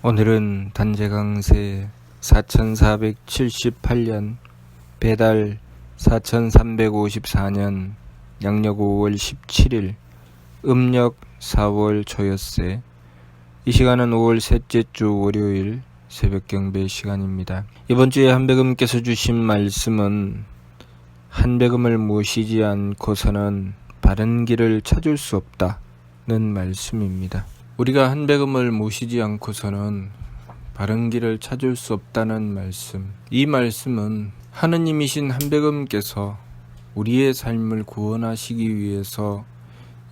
오늘은 단재강세 4478년 배달 4354년 양력 5월 17일 음력 4월 초여세. 이 시간은 5월 셋째 주 월요일 새벽 경배 시간입니다. 이번 주에 한백음께서 주신 말씀은 한백음을 모시지 않고서는 바른 길을 찾을 수 없다는 말씀입니다. 우리가 한백음을 모시지 않고서는 바른 길을 찾을 수 없다는 말씀. 이 말씀은 하느님이신 한백음께서 우리의 삶을 구원하시기 위해서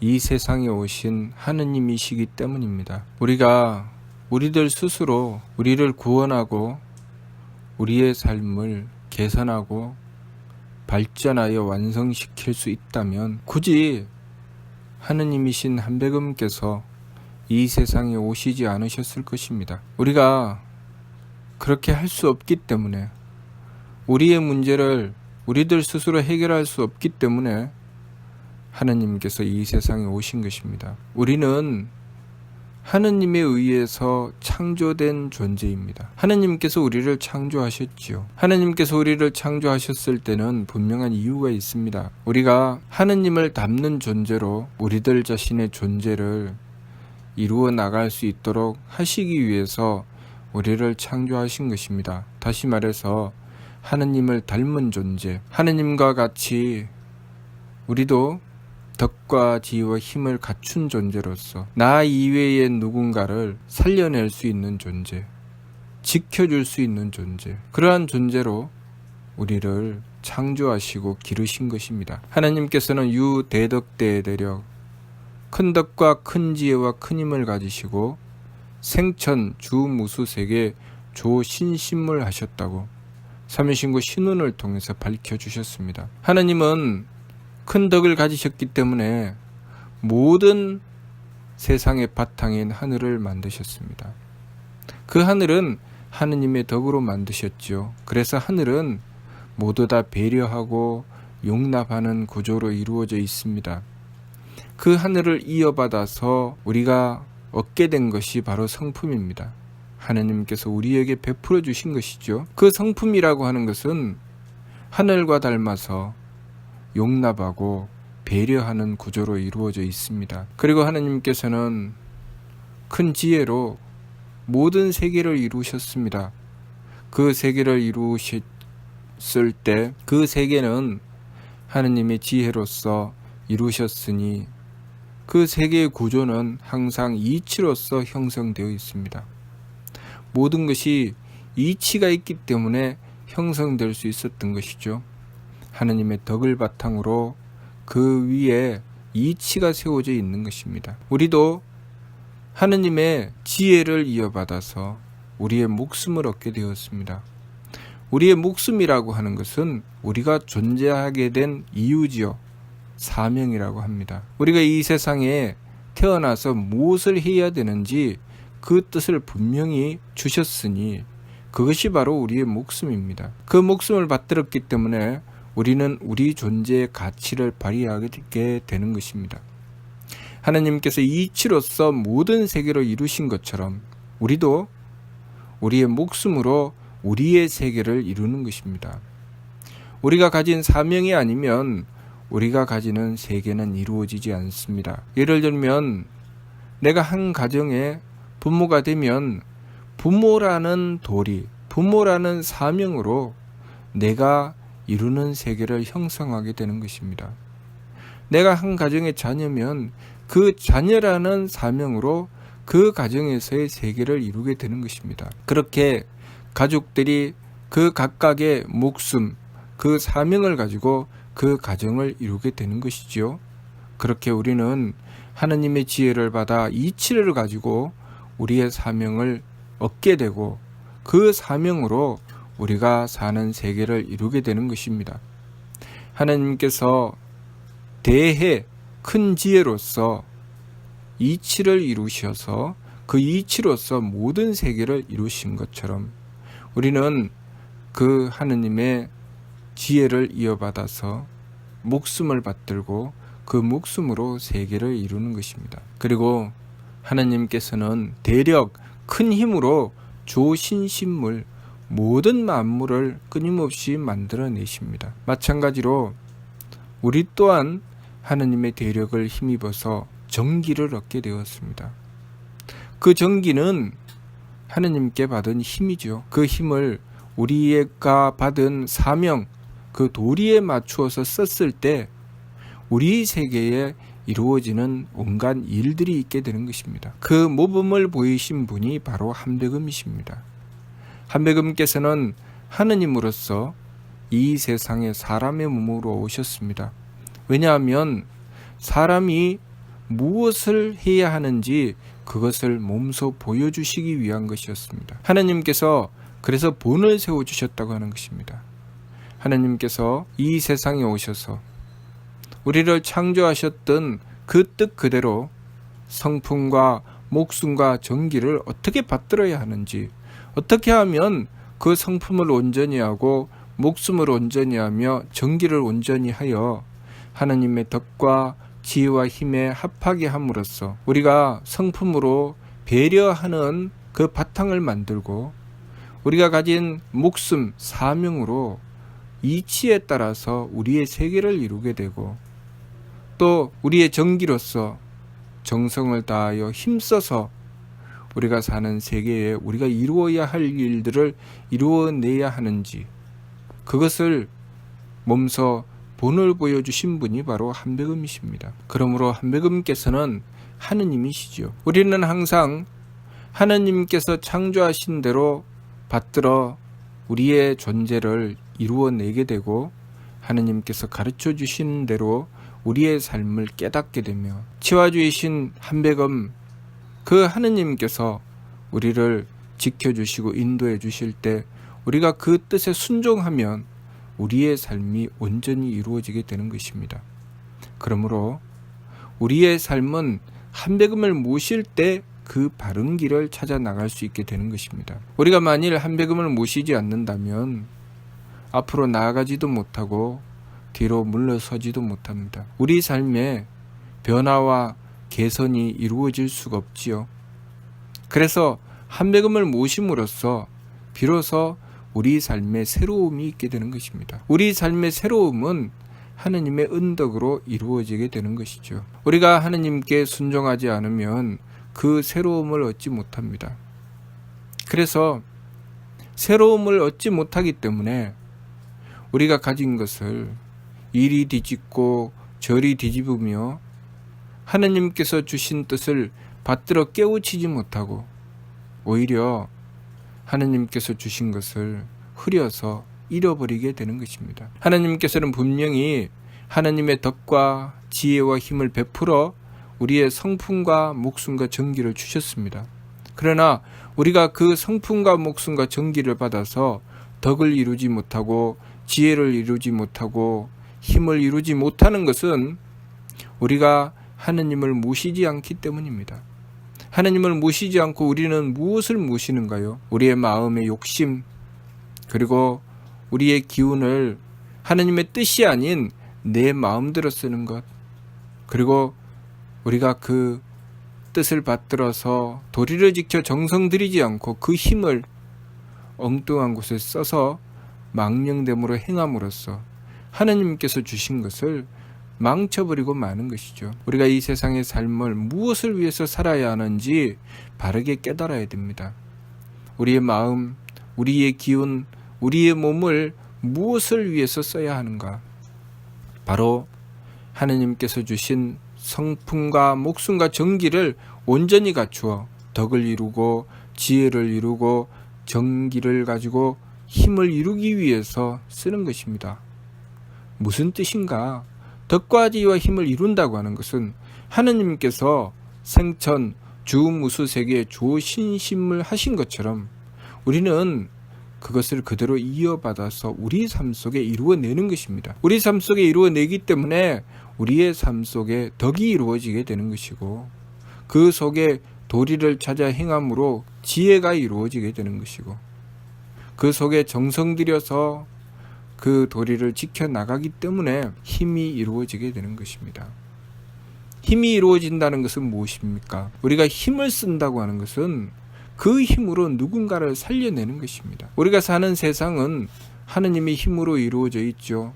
이 세상에 오신 하느님이시기 때문입니다. 우리가 우리들 스스로 우리를 구원하고 우리의 삶을 개선하고 발전하여 완성시킬 수 있다면 굳이 하느님이신 한백음께서 이 세상에 오시지 않으셨을 것입니다. 우리가 그렇게 할 수 없기 때문에, 우리의 문제를 우리들 스스로 해결할 수 없기 때문에 하느님께서 이 세상에 오신 것입니다. 우리는 하느님에 의해서 창조된 존재입니다. 하느님께서 우리를 창조하셨지요. 하느님께서 우리를 창조하셨을 때는 분명한 이유가 있습니다. 우리가 하느님을 닮는 존재로 우리들 자신의 존재를 이루어 나갈 수 있도록 하시기 위해서 우리를 창조하신 것입니다. 다시 말해서 하느님을 닮은 존재, 하느님과 같이 우리도 덕과 지혜와 힘을 갖춘 존재로서 나 이외의 누군가를 살려낼 수 있는 존재, 지켜줄 수 있는 존재, 그러한 존재로 우리를 창조하시고 기르신 것입니다. 하나님께서는 유대덕대대력, 큰 덕과 큰 지혜와 큰 힘을 가지시고 생천 주무수세계 조신신물 하셨다고 삼위신구 신운을 통해서 밝혀주셨습니다. 하나님은 큰 덕을 가지셨기 때문에 모든 세상의 바탕인 하늘을 만드셨습니다. 그 하늘은 하느님의 덕으로 만드셨지요. 그래서 하늘은 모두 다 배려하고 용납하는 구조로 이루어져 있습니다. 그 하늘을 이어받아서 우리가 얻게 된 것이 바로 성품입니다. 하느님께서 우리에게 베풀어 주신 것이죠. 그 성품이라고 하는 것은 하늘과 닮아서 용납하고 배려하는 구조로 이루어져 있습니다. 그리고 하느님께서는 큰 지혜로 모든 세계를 이루셨습니다. 그 세계를 이루셨을 때 그 세계는 하느님의 지혜로서 이루셨으니 그 세계의 구조는 항상 이치로서 형성되어 있습니다. 모든 것이 이치가 있기 때문에 형성될 수 있었던 것이죠. 하느님의 덕을 바탕으로 그 위에 이치가 세워져 있는 것입니다. 우리도 하느님의 지혜를 이어받아서 우리의 목숨을 얻게 되었습니다. 우리의 목숨이라고 하는 것은 우리가 존재하게 된 이유지요. 사명이라고 합니다. 우리가 이 세상에 태어나서 무엇을 해야 되는지 그 뜻을 분명히 주셨으니 그것이 바로 우리의 목숨입니다. 그 목숨을 받들었기 때문에 우리는 우리 존재의 가치를 발휘하게 되는 것입니다. 하나님께서 이치로서 모든 세계를 이루신 것처럼 우리도 우리의 목숨으로 우리의 세계를 이루는 것입니다. 우리가 가진 사명이 아니면 우리가 가지는 세계는 이루어지지 않습니다. 예를 들면 내가 한 가정의 부모가 되면 부모라는 도리, 부모라는 사명으로 내가 이루는 세계를 형성하게 되는 것입니다. 내가 한 가정의 자녀면 그 자녀라는 사명으로 그 가정에서의 세계를 이루게 되는 것입니다. 그렇게 가족들이 그 각각의 목숨, 그 사명을 가지고 그 가정을 이루게 되는 것이지요. 그렇게 우리는 하느님의 지혜를 받아 이치를 가지고 우리의 사명을 얻게 되고 그 사명으로 우리가 사는 세계를 이루게 되는 것입니다. 하나님께서 대해 큰 지혜로서 이치를 이루셔서 그 이치로서 모든 세계를 이루신 것처럼 우리는 그 하느님의 지혜를 이어받아서 목숨을 받들고 그 목숨으로 세계를 이루는 것입니다. 그리고 하나님께서는 대력 큰 힘으로 조신신물 모든 만물을 끊임없이 만들어내십니다. 마찬가지로 우리 또한 하느님의 대력을 힘입어서 정기를 얻게 되었습니다. 그 정기는 하느님께 받은 힘이죠. 그 힘을 우리가 받은 사명, 그 도리에 맞추어서 썼을 때 우리 세계에 이루어지는 온갖 일들이 있게 되는 것입니다. 그 모범을 보이신 분이 바로 한백음이십니다. 한백음께서는 하느님으로서 이 세상에 사람의 몸으로 오셨습니다. 왜냐하면 사람이 무엇을 해야 하는지 그것을 몸소 보여주시기 위한 것이었습니다. 하나님께서 그래서 본을 세워주셨다고 하는 것입니다. 하나님께서 이 세상에 오셔서 우리를 창조하셨던 그 뜻 그대로 성품과 목숨과 정기를 어떻게 받들어야 하는지, 어떻게 하면 그 성품을 온전히 하고 목숨을 온전히 하며 정기를 온전히 하여 하나님의 덕과 지혜와 힘에 합하게 함으로써 우리가 성품으로 배려하는 그 바탕을 만들고 우리가 가진 목숨, 사명으로 이치에 따라서 우리의 세계를 이루게 되고 또 우리의 정기로서 정성을 다하여 힘써서 우리가 사는 세계에 우리가 이루어야 할 일들을 이루어내야 하는지 그것을 몸소 본을 보여주신 분이 바로 한백음이십니다. 그러므로 한백음께서는 하느님이시죠. 우리는 항상 하느님께서 창조하신 대로 받들어 우리의 존재를 이루어내게 되고 하느님께서 가르쳐 주신 대로 우리의 삶을 깨닫게 되며 치와주이신 한백음 그 하느님께서 우리를 지켜주시고 인도해 주실 때 우리가 그 뜻에 순종하면 우리의 삶이 온전히 이루어지게 되는 것입니다. 그러므로 우리의 삶은 한백음을 모실 때 그 바른 길을 찾아 나갈 수 있게 되는 것입니다. 우리가 만일 한백음을 모시지 않는다면 앞으로 나아가지도 못하고 뒤로 물러서지도 못합니다. 우리 삶에 변화와 개선이 이루어질 수가 없지요. 그래서 한백음을 모심으로써 비로소 우리 삶에 새로움이 있게 되는 것입니다. 우리 삶의 새로움은 하느님의 은덕으로 이루어지게 되는 것이죠. 우리가 하느님께 순종하지 않으면 그 새로움을 얻지 못합니다. 그래서 새로움을 얻지 못하기 때문에 우리가 가진 것을 이리 뒤집고 저리 뒤집으며 하느님께서 주신 뜻을 받들어 깨우치지 못하고 오히려 하느님께서 주신 것을 흐려서 잃어버리게 되는 것입니다. 하느님께서는 분명히 하느님의 덕과 지혜와 힘을 베풀어 우리의 성품과 목숨과 정기를 주셨습니다. 그러나 우리가 그 성품과 목숨과 정기를 받아서 덕을 이루지 못하고 지혜를 이루지 못하고 힘을 이루지 못하는 것은 우리가 하느님을 모시지 않기 때문입니다. 하느님을 모시지 않고 우리는 무엇을 모시는가요? 우리의 마음의 욕심 그리고 우리의 기운을 하느님의 뜻이 아닌 내 마음대로 쓰는 것 그리고 우리가 그 뜻을 받들어서 도리를 지켜 정성 들이지 않고 그 힘을 엉뚱한 곳에 써서 망령됨으로 행함으로써 하느님께서 주신 것을 망쳐버리고 마는 것이죠. 우리가 이 세상의 삶을 무엇을 위해서 살아야 하는지 바르게 깨달아야 됩니다. 우리의 마음, 우리의 기운, 우리의 몸을 무엇을 위해서 써야 하는가? 바로 하느님께서 주신 성품과 목숨과 정기를 온전히 갖추어 덕을 이루고 지혜를 이루고 정기를 가지고 힘을 이루기 위해서 쓰는 것입니다. 무슨 뜻인가? 덕과 지혜와 힘을 이룬다고 하는 것은 하느님께서 생천 주무수세계에 조신심을 하신 것처럼 우리는 그것을 그대로 이어받아서 우리 삶 속에 이루어내는 것입니다. 우리 삶 속에 이루어내기 때문에 우리의 삶 속에 덕이 이루어지게 되는 것이고 그 속에 도리를 찾아 행함으로 지혜가 이루어지게 되는 것이고 그 속에 정성 들여서 그 도리를 지켜나가기 때문에 힘이 이루어지게 되는 것입니다. 힘이 이루어진다는 것은 무엇입니까? 우리가 힘을 쓴다고 하는 것은 그 힘으로 누군가를 살려내는 것입니다. 우리가 사는 세상은 하느님의 힘으로 이루어져 있죠.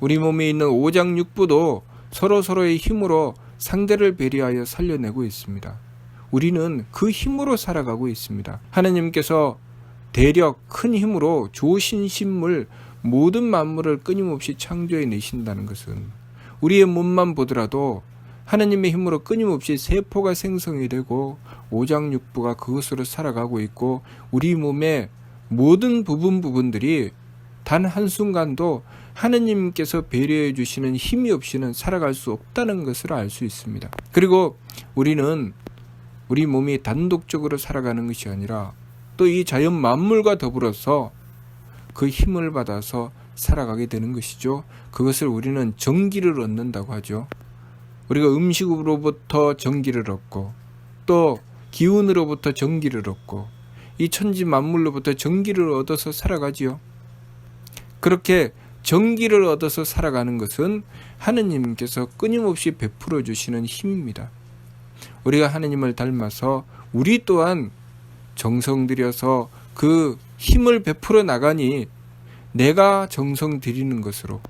우리 몸에 있는 오장육부도 서로서로의 힘으로 상대를 배려하여 살려내고 있습니다. 우리는 그 힘으로 살아가고 있습니다. 하느님께서 대력 큰 힘으로 조신신물 모든 만물을 끊임없이 창조해 내신다는 것은 우리의 몸만 보더라도 하느님의 힘으로 끊임없이 세포가 생성이 되고 오장육부가 그것으로 살아가고 있고 우리 몸의 모든 부분들이 단 한순간도 하느님께서 배려해 주시는 힘이 없이는 살아갈 수 없다는 것을 알 수 있습니다. 그리고 우리는 우리 몸이 단독적으로 살아가는 것이 아니라 또 이 자연 만물과 더불어서 그 힘을 받아서 살아가게 되는 것이죠. 그것을 우리는 전기를 얻는다고 하죠. 우리가 음식으로부터 전기를 얻고 또 기운으로부터 전기를 얻고 이 천지 만물로부터 전기를 얻어서 살아가지요. 그렇게 전기를 얻어서 살아가는 것은 하느님께서 끊임없이 베풀어 주시는 힘입니다. 우리가 하느님을 닮아서 우리 또한 정성 들여서 그 힘을 베풀어 나가니 내가 정성 들이는 것으로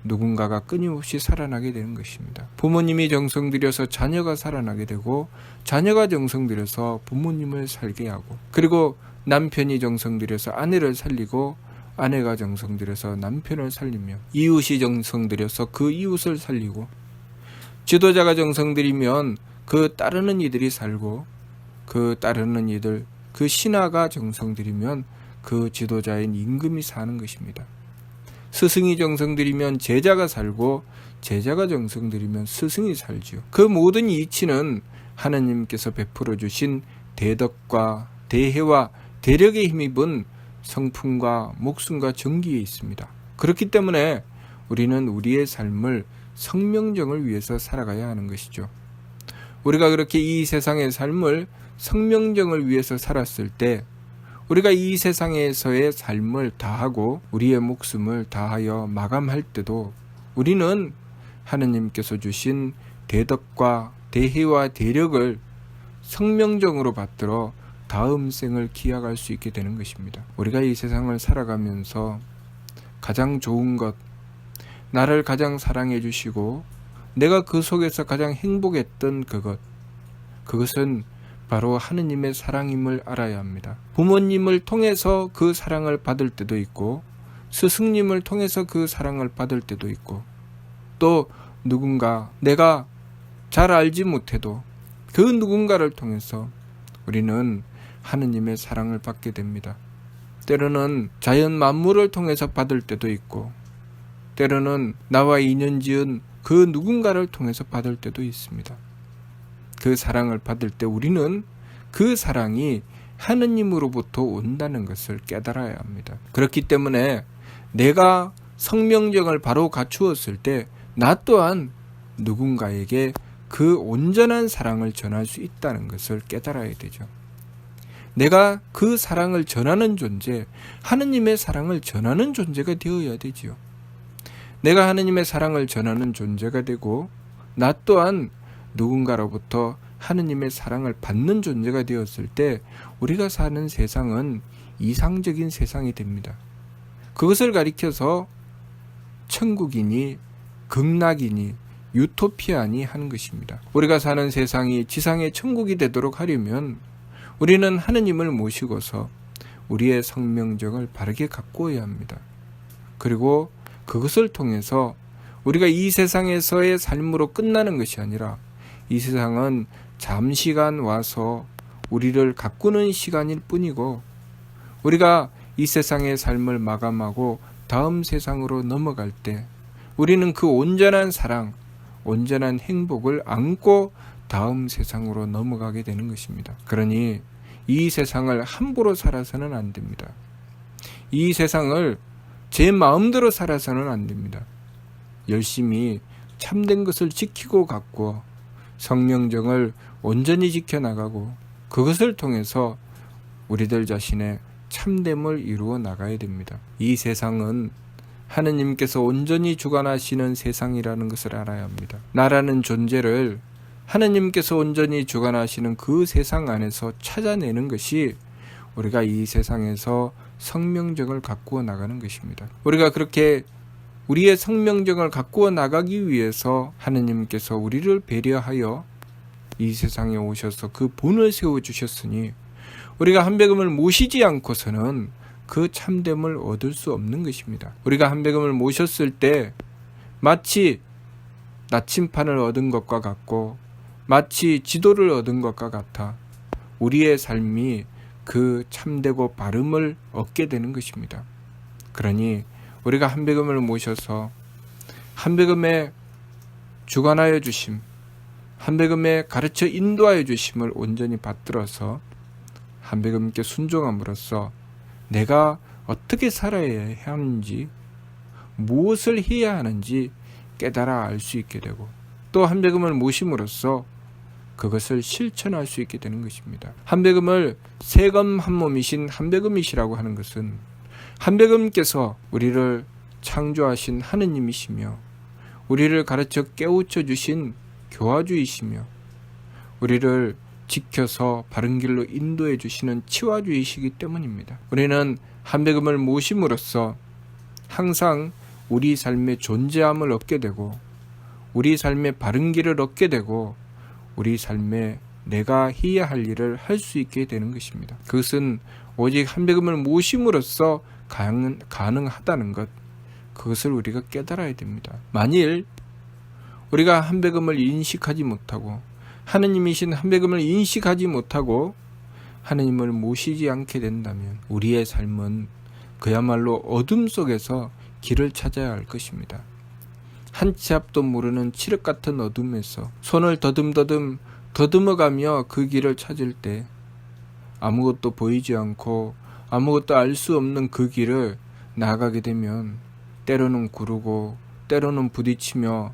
누군가가 끊임없이 살아나게 되는 것입니다. 부모님이 정성 들여서 자녀가 살아나게 되고 자녀가 정성 들여서 부모님을 살게 하고 그리고 남편이 정성 들여서 아내를 살리고 아내가 정성 들여서 남편을 살리며 이웃이 정성 들여서 그 이웃을 살리고 지도자가 정성 들이면 그 따르는 이들이 살고 그 따르는 이들 그 신하가 정성 들이면 그 지도자인 임금이 사는 것입니다. 스승이 정성 들이면 제자가 살고 제자가 정성 들이면 스승이 살지요. 그 모든 이치는 하나님께서 베풀어 주신 대덕과 대혜와 대력에 힘입은 성품과 목숨과 정기에 있습니다. 그렇기 때문에 우리는 우리의 삶을 성명정을 위해서 살아가야 하는 것이죠. 우리가 그렇게 이 세상의 삶을 성명정을 위해서 살았을 때 우리가 이 세상에서의 삶을 다하고 우리의 목숨을 다하여 마감할 때도 우리는 하느님께서 주신 대덕과 대혜와 대력을 성명정으로 받들어 다음 생을 기약할 수 있게 되는 것입니다. 우리가 이 세상을 살아가면서 가장 좋은 것, 나를 가장 사랑해 주시고 내가 그 속에서 가장 행복했던 그것은 바로 하느님의 사랑임을 알아야 합니다. 부모님을 통해서 그 사랑을 받을 때도 있고 스승님을 통해서 그 사랑을 받을 때도 있고 또 누군가 내가 잘 알지 못해도 그 누군가를 통해서 우리는 하느님의 사랑을 받게 됩니다. 때로는 자연 만물을 통해서 받을 때도 있고 때로는 나와 인연 지은 그 누군가를 통해서 받을 때도 있습니다. 그 사랑을 받을 때 우리는 그 사랑이 하느님으로부터 온다는 것을 깨달아야 합니다. 그렇기 때문에 내가 성명정을 바로 갖추었을 때 나 또한 누군가에게 그 온전한 사랑을 전할 수 있다는 것을 깨달아야 되죠. 내가 그 사랑을 전하는 존재, 하느님의 사랑을 전하는 존재가 되어야 되지요. 내가 하느님의 사랑을 전하는 존재가 되고 나 또한 누군가로부터 하느님의 사랑을 받는 존재가 되었을 때 우리가 사는 세상은 이상적인 세상이 됩니다. 그것을 가리켜서 천국이니 극락이니 유토피아니 하는 것입니다. 우리가 사는 세상이 지상의 천국이 되도록 하려면 우리는 하느님을 모시고서 우리의 성명정을 바르게 가꾸어야 합니다. 그리고 그것을 통해서 우리가 이 세상에서의 삶으로 끝나는 것이 아니라 이 세상은 잠시간 와서 우리를 가꾸는 시간일 뿐이고 우리가 이 세상의 삶을 마감하고 다음 세상으로 넘어갈 때 우리는 그 온전한 사랑, 온전한 행복을 안고 다음 세상으로 넘어가게 되는 것입니다. 그러니 이 세상을 함부로 살아서는 안 됩니다. 이 세상을 제 마음대로 살아서는 안 됩니다. 열심히 참된 것을 지키고 가꾸어 성명정을 온전히 지켜나가고 그것을 통해서 우리들 자신의 참됨을 이루어 나가야 됩니다. 이 세상은 하느님께서 온전히 주관하시는 세상이라는 것을 알아야 합니다. 나라는 존재를 하나님께서 온전히 주관하시는 그 세상 안에서 찾아내는 것이 우리가 이 세상에서 성명정을 가꾸어 나가는 것입니다. 우리가 그렇게 우리의 성명정을 가꾸어 나가기 위해서 하나님께서 우리를 배려하여 이 세상에 오셔서 그 본을 세워주셨으니 우리가 한배금을 모시지 않고서는 그 참됨을 얻을 수 없는 것입니다. 우리가 한배금을 모셨을 때 마치 나침판을 얻은 것과 같고 마치 지도를 얻은 것과 같아 우리의 삶이 그 참되고 바름을 얻게 되는 것입니다. 그러니 우리가 한배금을 모셔서 한배금에 주관하여 주심, 한배금에 가르쳐 인도하여 주심을 온전히 받들어서 한배금께 순종함으로써 내가 어떻게 살아야 하는지, 무엇을 해야 하는지 깨달아 알 수 있게 되고 또 한배금을 모심으로써 그것을 실천할 수 있게 되는 것입니다. 한배금을 세검 한몸이신 한배금이시라고 하는 것은 한배금께서 우리를 창조하신 하느님이시며 우리를 가르쳐 깨우쳐 주신 교화주이시며 우리를 지켜서 바른 길로 인도해 주시는 치화주이시기 때문입니다. 우리는 한배금을 모심으로써 항상 우리 삶의 존재함을 얻게 되고 우리 삶의 바른 길을 얻게 되고 우리 삶에 내가 해야 할 일을 할 수 있게 되는 것입니다. 그것은 오직 한배금을 모심으로써 가능하다는 것, 그것을 우리가 깨달아야 됩니다. 만일 우리가 한배금을 인식하지 못하고 하느님이신 한배금을 인식하지 못하고 하느님을 모시지 않게 된다면 우리의 삶은 그야말로 어둠 속에서 길을 찾아야 할 것입니다. 한 치 앞도 모르는 칠흑 같은 어둠에서 손을 더듬어가며 그 길을 찾을 때 아무것도 보이지 않고 아무것도 알 수 없는 그 길을 나아가게 되면 때로는 구르고 때로는 부딪히며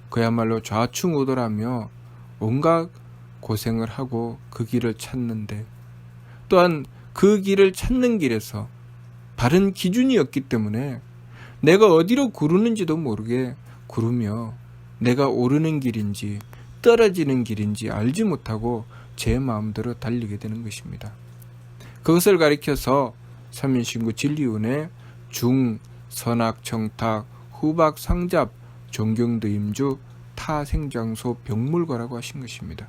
그야말로 좌충우돌하며 온갖 고생을 하고 그 길을 찾는데 또한 그 길을 찾는 길에서 바른 기준이 없기 때문에 내가 어디로 구르는지도 모르게 구르며 내가 오르는 길인지 떨어지는 길인지 알지 못하고 제 마음대로 달리게 되는 것입니다. 그것을 가리켜서 삼인신구 진리운의 중, 선악, 청탁, 후박, 상잡, 존경드임주, 타생장소, 병물거라고 하신 것입니다.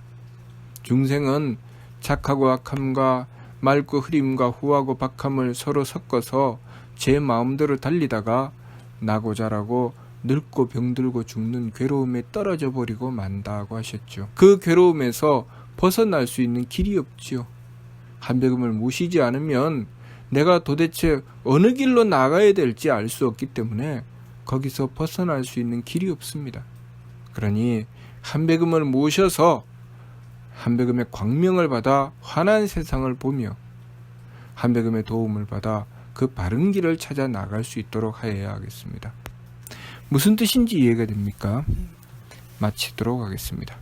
중생은 착하고 악함과 맑고 흐림과 후하고 박함을 서로 섞어서 제 마음대로 달리다가 나고 자라고 늙고 병들고 죽는 괴로움에 떨어져 버리고 만다고 하셨죠. 그 괴로움에서 벗어날 수 있는 길이 없지요. 한배금을 모시지 않으면 내가 도대체 어느 길로 나가야 될지 알 수 없기 때문에 거기서 벗어날 수 있는 길이 없습니다. 그러니 한배금을 모셔서 한배금의 광명을 받아 환한 세상을 보며 한배금의 도움을 받아 그 바른 길을 찾아 나갈 수 있도록 하여야 하겠습니다. 무슨 뜻인지 이해가 됩니까? 마치도록 하겠습니다.